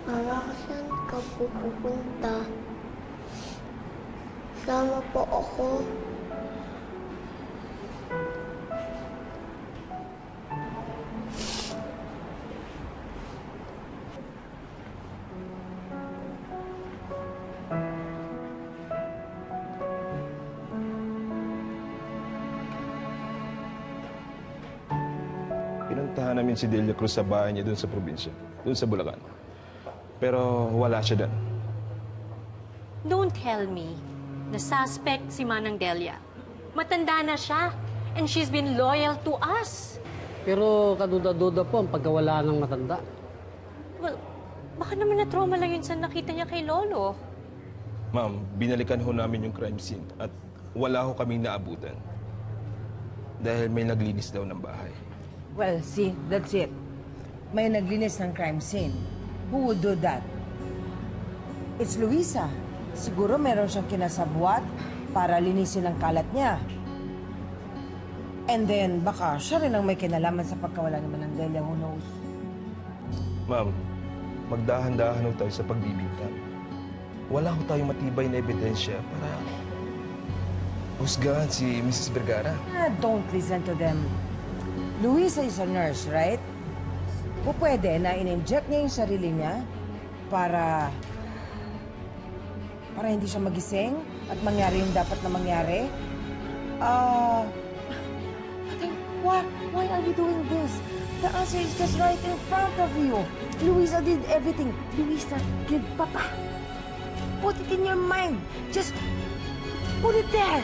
Mama, saan ka po pupunta? Sama po ako. Pinuntahan namin si Delia Cruz sa bahay niya doon sa probinsya, doon sa Bulacan. Pero wala siya doon. Don't tell me na suspect si Manang Delia. Matanda na siya, and she's been loyal to us. Pero kaduda-duda po ang pagkawala ng matanda. Well, baka naman na-trauma lang yun sa nakita niya kay Lolo. Ma'am, binalikan ho namin yung crime scene at wala ho kaming naabutan. Dahil may naglinis daw ng bahay. Well, see, that's it. May naglinis ng crime scene. Who would do that? It's Luisa. Siguro meron siyang kinasabwat para linisin ang kalat niya. And then, baka siya rin ang may kinalaman sa pagkawala naman ng Delia, who knows? Ma'am, magdahan-dahan ho tayo sa pagbibintang. Wala ho tayong matibay na ebidensya para husgahan si Mrs. Vergara. Don't listen to them. Luisa is a nurse, right? O pwede na in-inject niya yung sarili niya para hindi siya magising at mangyari yung dapat na mangyari? Then why are we doing this? The answer is just right in front of you. Luisa did everything. Luisa killed Papa. Put it in your mind. Just put it there.